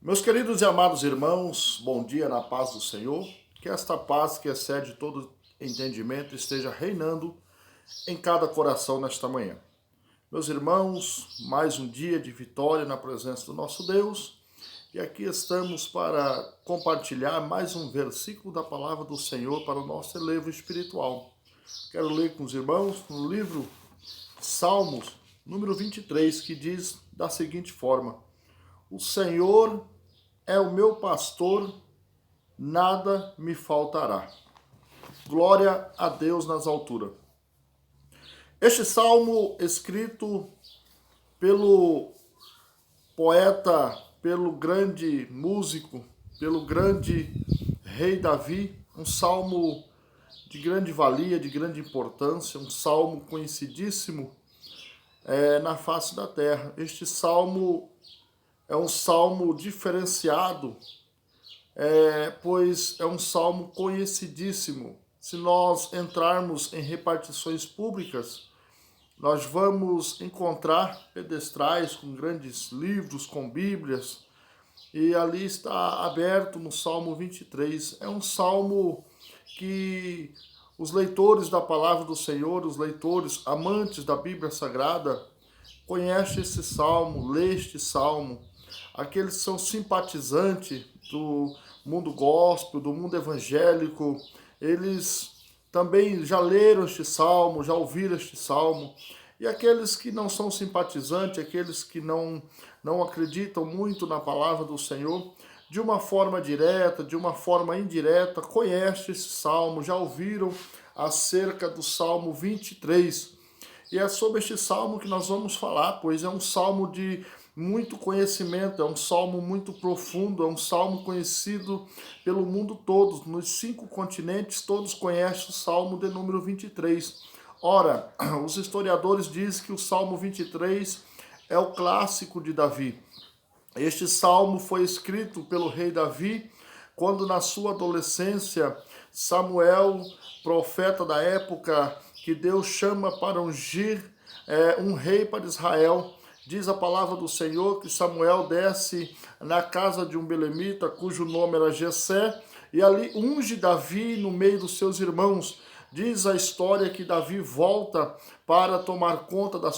Meus queridos e amados irmãos, bom dia na paz do Senhor. Que esta paz que excede todo entendimento esteja reinando em cada coração nesta manhã. Meus irmãos, mais um dia de vitória na presença do nosso Deus. E aqui estamos para compartilhar mais um versículo da palavra do Senhor para o nosso elevo espiritual. Quero ler com os irmãos no livro Salmos, número 23, que diz da seguinte forma: O Senhor é o meu pastor, nada me faltará. Glória a Deus nas alturas. Este salmo, escrito pelo poeta, pelo grande músico, pelo grande rei Davi, um salmo de grande valia, de grande importância, um salmo conhecidíssimo na face da terra. Este salmo é um salmo diferenciado, pois é um salmo conhecidíssimo. Se nós entrarmos em repartições públicas, nós vamos encontrar pedestrais com grandes livros, com bíblias, e ali está aberto no Salmo 23. É um salmo que os leitores da palavra do Senhor, os leitores amantes da Bíblia Sagrada, conhecem esse salmo, lê este salmo. Aqueles que são simpatizantes do mundo gospel, do mundo evangélico, eles também já leram este salmo, já ouviram este salmo. E aqueles que não são simpatizantes, aqueles que não acreditam muito na palavra do Senhor, de uma forma direta, de uma forma indireta, conhecem esse salmo, já ouviram acerca do Salmo 23. E é sobre este salmo que nós vamos falar, pois é um salmo de muito conhecimento, é um salmo muito profundo, é um salmo conhecido pelo mundo todo, nos 5 continentes, todos conhecem o salmo de número 23. Ora, os historiadores dizem que o salmo 23 é o clássico de Davi. Este salmo foi escrito pelo rei Davi quando, na sua adolescência, Samuel, profeta da época, que Deus chama para ungir um rei para Israel. Diz a palavra do Senhor que Samuel desce na casa de um belemita, cujo nome era Jessé, e ali unge Davi no meio dos seus irmãos. Diz a história que Davi volta para tomar conta da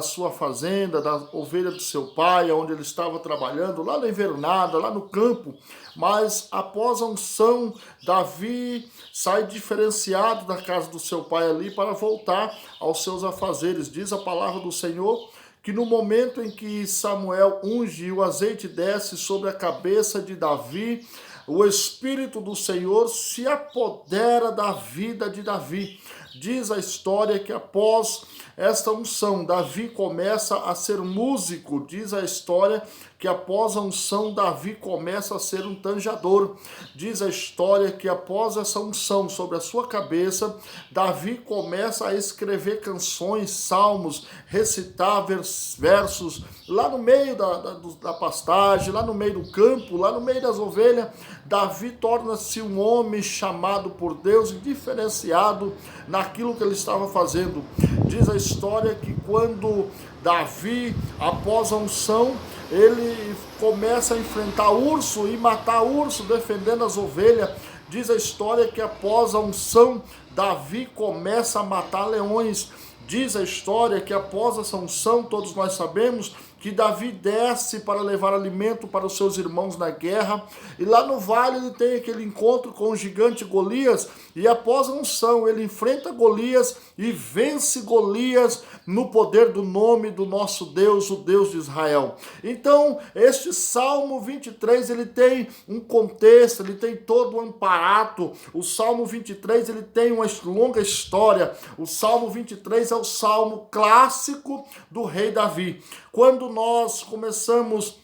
sua fazenda, da ovelha do seu pai, onde ele estava trabalhando, lá na invernada, lá no campo. Mas após a unção, Davi sai diferenciado da casa do seu pai ali para voltar aos seus afazeres. Diz a palavra do Senhor que no momento em que Samuel unge e o azeite desce sobre a cabeça de Davi, o Espírito do Senhor se apodera da vida de Davi. Diz a história que após esta unção, Davi começa a ser músico. Diz a história que após a unção, Davi começa a ser um tanjador. Diz a história que após essa unção sobre a sua cabeça, Davi começa a escrever canções, salmos, recitar versos lá no meio da pastagem, lá no meio do campo, lá no meio das ovelhas. Davi torna-se um homem chamado por Deus e diferenciado naquilo que ele estava fazendo. Diz a história que quando Davi, após a unção, ele começa a enfrentar urso e matar urso, defendendo as ovelhas. Diz a história que após a unção, Davi começa a matar leões. Diz a história que após essa unção, todos nós sabemos que Davi desce para levar alimento para os seus irmãos na guerra, e lá no vale ele tem aquele encontro com o gigante Golias, e após a unção ele enfrenta Golias e vence Golias no poder do nome do nosso Deus, o Deus de Israel. Então, este Salmo 23, ele tem um contexto, ele tem todo um aparato. O Salmo 23, ele tem uma longa história. O Salmo 23 é o salmo clássico do rei Davi. Quando nós começamos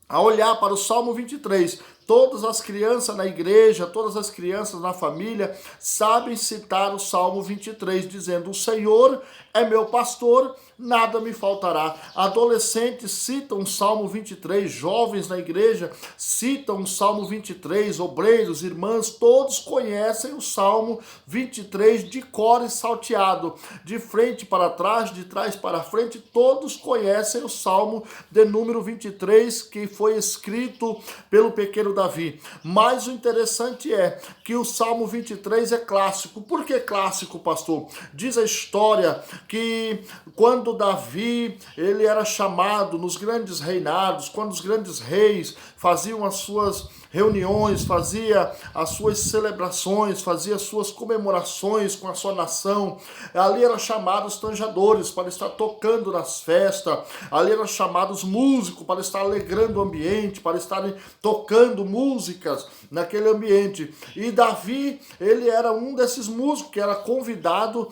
a olhar para o Salmo 23, todas as crianças na igreja, todas as crianças na família sabem citar o Salmo 23, dizendo: o Senhor é meu pastor, nada me faltará. Adolescentes citam o Salmo 23, jovens na igreja citam o Salmo 23, obreiros, irmãs, todos conhecem o Salmo 23 de cor e salteado, de frente para trás, de trás para frente, todos conhecem o Salmo de número 23, que foi escrito pelo pequeno Davi. Mas o interessante é que o Salmo 23 é clássico. Por que clássico, pastor? Diz a história que quando Davi ele era chamado nos grandes reinados, quando os grandes reis faziam as suas reuniões, fazia as suas celebrações, fazia as suas comemorações com a sua nação, ali eram chamados tanjadores para estar tocando nas festas, ali eram chamados músicos para estar alegrando o ambiente, para estarem tocando músicas naquele ambiente. E Davi, ele era um desses músicos que era convidado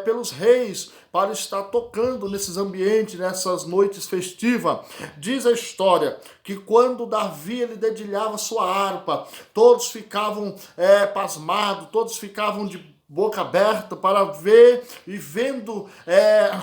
pelos reis para estar tocando nesses ambientes, nessas noites festivas. Diz a história que quando Davi ele dedilhava sua harpa, todos ficavam pasmados, todos ficavam de boca aberta para ver e vendo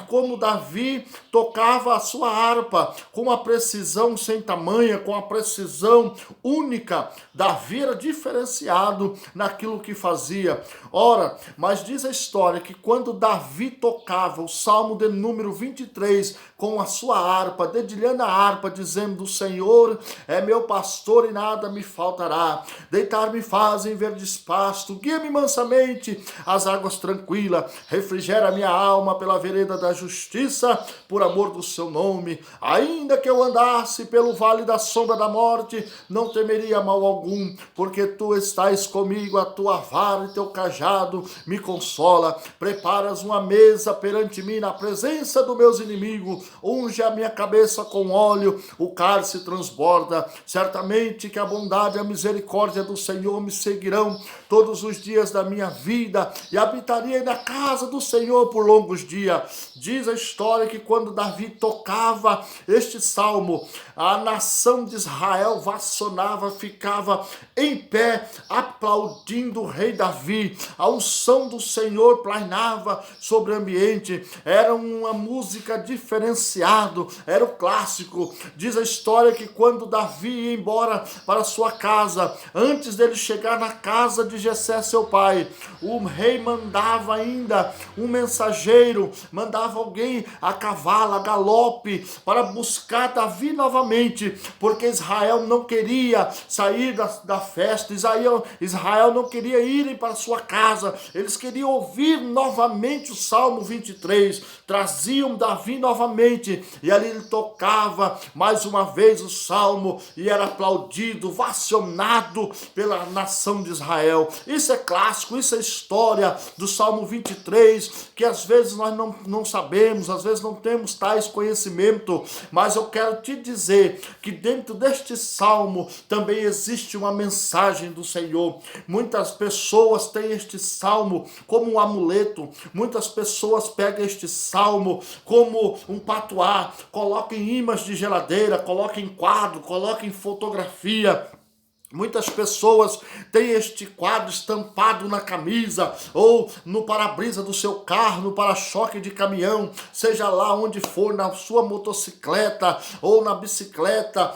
como Davi tocava a sua harpa com uma precisão sem tamanha, com a precisão única. Davi era diferenciado naquilo que fazia. Ora, mas diz a história que quando Davi tocava o Salmo de número 23 com a sua harpa, dedilhando a harpa, dizendo: o Senhor é meu pastor e nada me faltará. Deitar-me faz em verdes pastos, guia-me mansamente as águas tranquilas, refrigera minha alma pela vereda da justiça, por amor do seu nome. Ainda que eu andasse pelo vale da sombra da morte, não temeria mal algum, porque tu estás comigo, a tua vara e teu cajado me consola. Preparas uma mesa perante mim na presença dos meus inimigos, unge a minha cabeça com óleo, o cálice transborda. Certamente que a bondade e a misericórdia do Senhor me seguirão todos os dias da minha vida, e habitarei na casa do Senhor por longos dias. Diz a história que quando Davi tocava este salmo, a nação de Israel vassounava, ficava em pé, aplaudindo o rei Davi. A unção do Senhor plainava sobre o ambiente. Era uma música diferenciada, era o clássico. Diz a história que quando Davi ia embora para sua casa, antes dele chegar na casa de Jessé, seu pai, o rei mandava ainda um mensageiro, mandava alguém a cavalo, a galope, para buscar Davi novamente, porque Israel não queria sair da festa, Israel não queria ir para sua casa, eles queriam ouvir novamente o Salmo 23, traziam Davi novamente, e ali ele tocava mais uma vez o Salmo, e era aplaudido, vacionado pela nação de Israel. Isso é clássico, isso é história do Salmo 23, que às vezes nós não sabemos, às vezes não temos tais conhecimento, mas eu quero te dizer que dentro deste Salmo também existe uma mensagem do Senhor. Muitas pessoas têm este Salmo como um amuleto, muitas pessoas pegam este Salmo como um patuá, colocam em imãs de geladeira, colocam em quadro, colocam em fotografia. Muitas pessoas têm este quadro estampado na camisa ou no para-brisa do seu carro, no para-choque de caminhão, seja lá onde for, na sua motocicleta ou na bicicleta,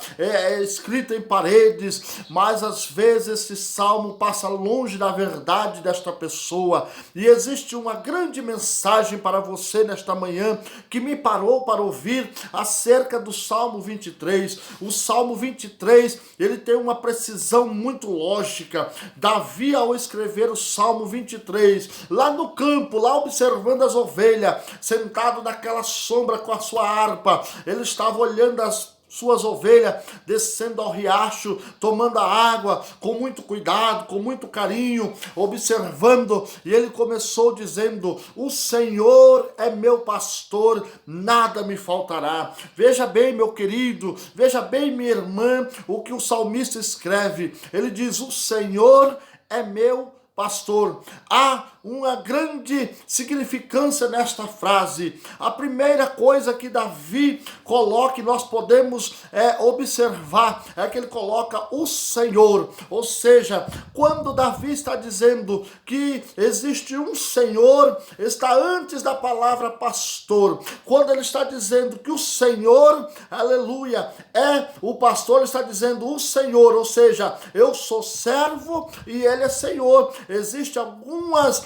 escrito em paredes, mas às vezes esse salmo passa longe da verdade desta pessoa. E existe uma grande mensagem para você nesta manhã que me parou para ouvir acerca do Salmo 23. O Salmo 23, ele tem uma precisão muito lógica. Davi, ao escrever o Salmo 23, lá no campo, lá observando as ovelhas, sentado naquela sombra com a sua harpa, ele estava olhando as suas ovelhas descendo ao riacho, tomando a água com muito cuidado, com muito carinho, observando, e ele começou dizendo: o Senhor é meu pastor, nada me faltará. Veja bem, meu querido, veja bem, minha irmã, o que o salmista escreve. Ele diz: o Senhor é meu pastor. Há uma grande significância nesta frase. A primeira coisa que Davi coloca, e nós podemos observar, é que ele coloca o Senhor. Ou seja, quando Davi está dizendo que existe um Senhor, está antes da palavra pastor. Quando ele está dizendo que o Senhor, aleluia, é o pastor, ele está dizendo o Senhor, ou seja, eu sou servo e ele é Senhor. Existem algumas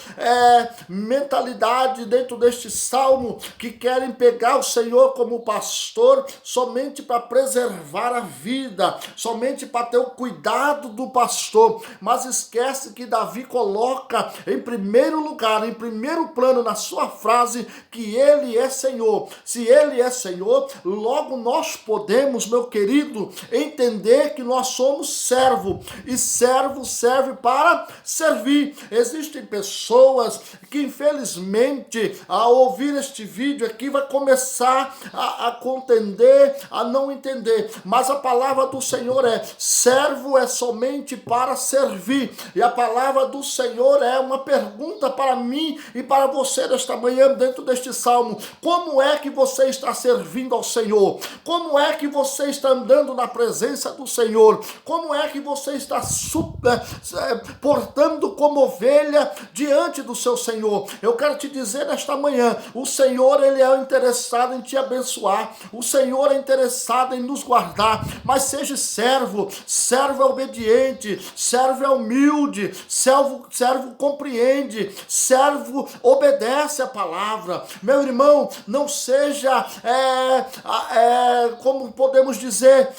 mentalidades dentro deste salmo que querem pegar o Senhor como pastor somente para preservar a vida, somente para ter o cuidado do pastor, mas esquece que Davi coloca em primeiro lugar, em primeiro plano na sua frase, que ele é Senhor. Se ele é Senhor, logo nós podemos, meu querido, entender que nós somos servo, e servo serve para servir. Existem pessoas que infelizmente ao ouvir este vídeo aqui vai começar a contender, a não entender, mas a palavra do Senhor é: servo é somente para servir. E a palavra do Senhor é uma pergunta para mim e para você nesta manhã, dentro deste salmo: como é que você está servindo ao Senhor? Como é que você está andando na presença do Senhor? Como é que você está portando como ovelha diante do seu Senhor? Eu quero te dizer nesta manhã, o Senhor, ele é interessado em te abençoar, o Senhor é interessado em nos guardar, mas seja servo. Servo é obediente, servo é humilde, servo compreende, servo obedece a palavra. Meu irmão, não seja, como podemos dizer,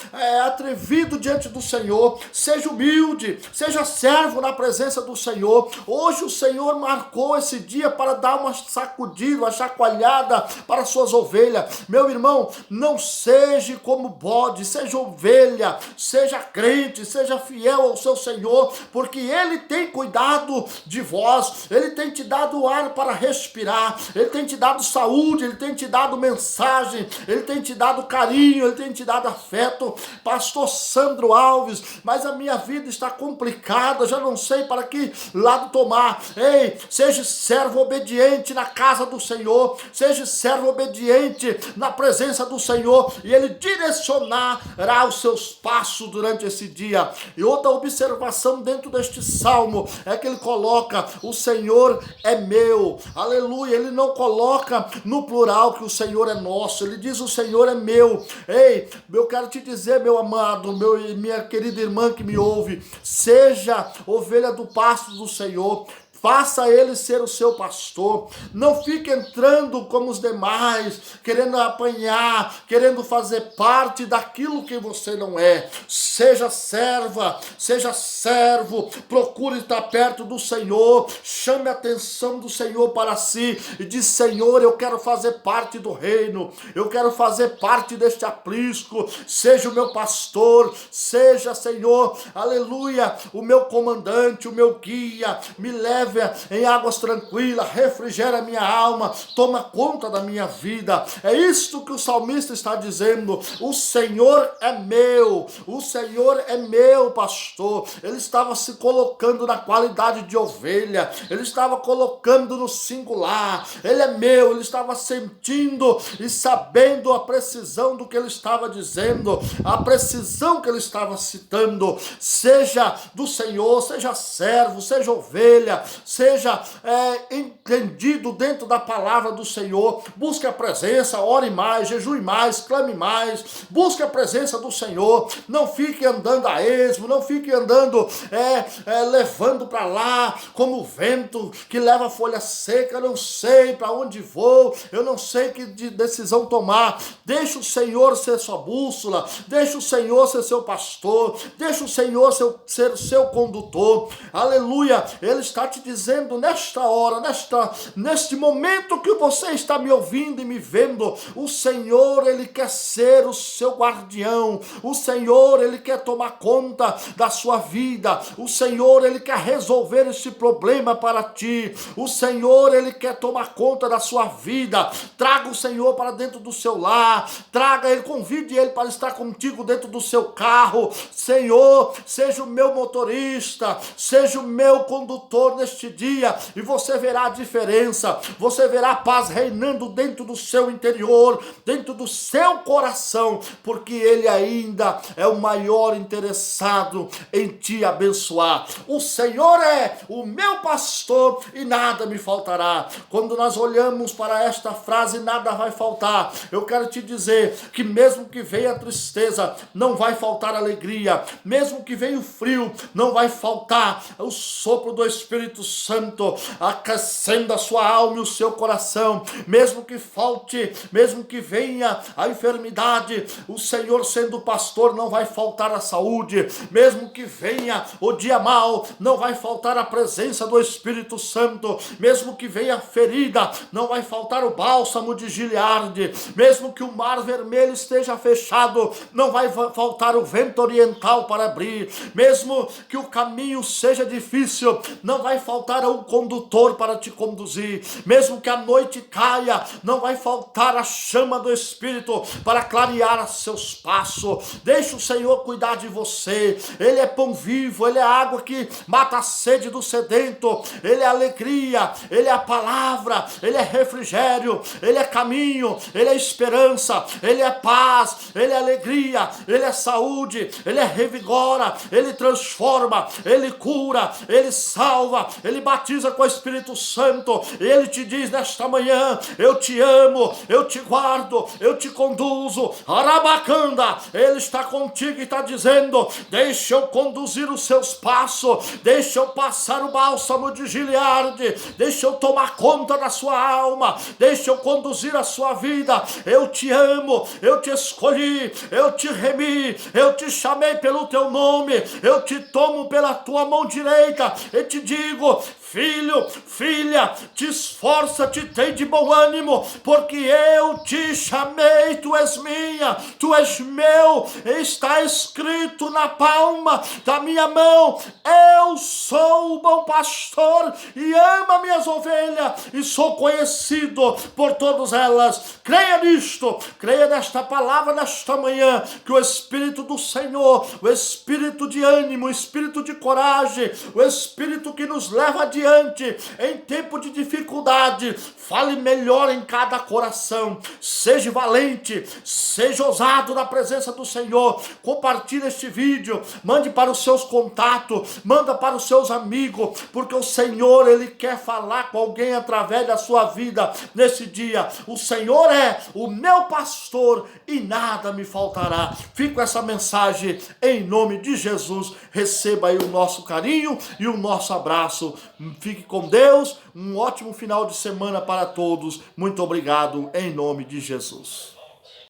atrevido diante do Senhor. Seja humilde, seja servo na presença do Senhor. Hoje o Senhor marcou esse dia para dar uma sacudida, uma chacoalhada para suas ovelhas. Meu irmão, não seja como bode, seja ovelha, seja crente, seja fiel ao seu Senhor, porque Ele tem cuidado de vós, Ele tem te dado ar para respirar, Ele tem te dado saúde, Ele tem te dado mensagem, Ele tem te dado carinho, Ele tem te dado afeto. Pastor Sandro Alves, mas a minha vida está complicada, já não sei para que lado tomar. Ei, seja servo obediente na casa do Senhor, seja servo obediente na presença do Senhor, e Ele direcionará os seus passos durante esse dia. E outra observação dentro deste salmo é que ele coloca: o Senhor é meu, aleluia. Ele não coloca no plural que o Senhor é nosso, ele diz: o Senhor é meu. Ei, eu quero te dizer, meu amado, minha querida irmã que me ouve, seja ovelha do pasto do Senhor. Faça ele ser o seu pastor. Não fique entrando como os demais, querendo apanhar, querendo fazer parte daquilo que você não é. Seja serva, seja servo, procure estar perto do Senhor, chame a atenção do Senhor para si e diz: Senhor, eu quero fazer parte do reino, eu quero fazer parte deste aprisco. Seja o meu pastor, seja, Senhor, aleluia, o meu comandante, o meu guia, me leve em águas tranquilas, refrigera a minha alma, toma conta da minha vida. É isto que o salmista está dizendo: o Senhor é meu, o Senhor é meu pastor. Ele estava se colocando na qualidade de ovelha, ele estava colocando no singular. Ele é meu, ele estava sentindo e sabendo a precisão do que ele estava dizendo, a precisão que ele estava citando. Seja do Senhor, seja servo, seja ovelha, seja entendido dentro da palavra do Senhor. Busque a presença, ore mais, jejue mais, clame mais, busque a presença do Senhor. Não fique andando a esmo, não fique andando levando para lá como o vento que leva folha seca. Eu não sei para onde vou, eu não sei que decisão tomar. Deixa o Senhor ser sua bússola, deixa o Senhor ser seu pastor, deixa o Senhor ser seu condutor. Aleluia. Ele está te dizendo nesta hora, neste momento que você está me ouvindo e me vendo, o Senhor, ele quer ser o seu guardião. O Senhor, ele quer tomar conta da sua vida. O Senhor, ele quer resolver este problema para ti. O Senhor, ele quer tomar conta da sua vida. Traga o Senhor para dentro do seu lar, traga ele, convide ele para estar contigo dentro do seu carro. Senhor, seja o meu motorista, seja o meu condutor neste neste dia e você verá a diferença, você verá a paz reinando dentro do seu interior, dentro do seu coração, porque Ele ainda é o maior interessado em te abençoar. O Senhor é o meu pastor e nada me faltará. Quando nós olhamos para esta frase, nada vai faltar, eu quero te dizer que mesmo que venha a tristeza, não vai faltar alegria, mesmo que venha o frio, não vai faltar o sopro do Espírito Santo aquecendo a sua alma e o seu coração, mesmo que falte, mesmo que venha a enfermidade, o Senhor sendo pastor não vai faltar a saúde, mesmo que venha o dia mau, não vai faltar a presença do Espírito Santo, mesmo que venha ferida, não vai faltar o bálsamo de Gileade, mesmo que o mar vermelho esteja fechado, não vai faltar o vento oriental para abrir, mesmo que o caminho seja difícil, não vai faltar um condutor para te conduzir, mesmo que a noite caia, não vai faltar a chama do Espírito para clarear seus passos. Deixa o Senhor cuidar de você. Ele é pão vivo, Ele é água que mata a sede do sedento, Ele é alegria, Ele é a palavra, Ele é refrigério, Ele é caminho, Ele é esperança, Ele é paz, Ele é alegria, Ele é saúde, Ele é revigora, Ele transforma, Ele cura, Ele salva, Ele batiza com o Espírito Santo. Ele te diz nesta manhã: eu te amo, eu te guardo, eu te conduzo. Arabacanda, Ele está contigo e está dizendo: deixa eu conduzir os seus passos, deixa eu passar o bálsamo de Gileade, deixa eu tomar conta da sua alma, deixa eu conduzir a sua vida. Eu te amo, eu te escolhi, eu te remi, eu te chamei pelo teu nome, eu te tomo pela tua mão direita e te digo: filho, filha, te esforça, te tem de bom ânimo, porque eu te chamei, tu és minha, tu és meu, está escrito na palma da minha mão: eu sou o bom pastor e amo as minhas ovelhas e sou conhecido por todas elas. Creia nisto, creia nesta palavra nesta manhã, que o Espírito do Senhor, o Espírito de ânimo, o Espírito de coragem, o Espírito que nos leva adiante em tempo de dificuldade, fale melhor em cada coração. Seja valente, seja ousado na presença do Senhor. Compartilhe este vídeo, mande para os seus contatos, manda para os seus amigos, porque o Senhor, Ele quer falar com alguém através da sua vida nesse dia. O Senhor é o meu pastor e nada me faltará. Fico com essa mensagem em nome de Jesus. Receba aí o nosso carinho e o nosso abraço. Fique com Deus. Um ótimo final de semana para todos. Muito obrigado em nome de Jesus.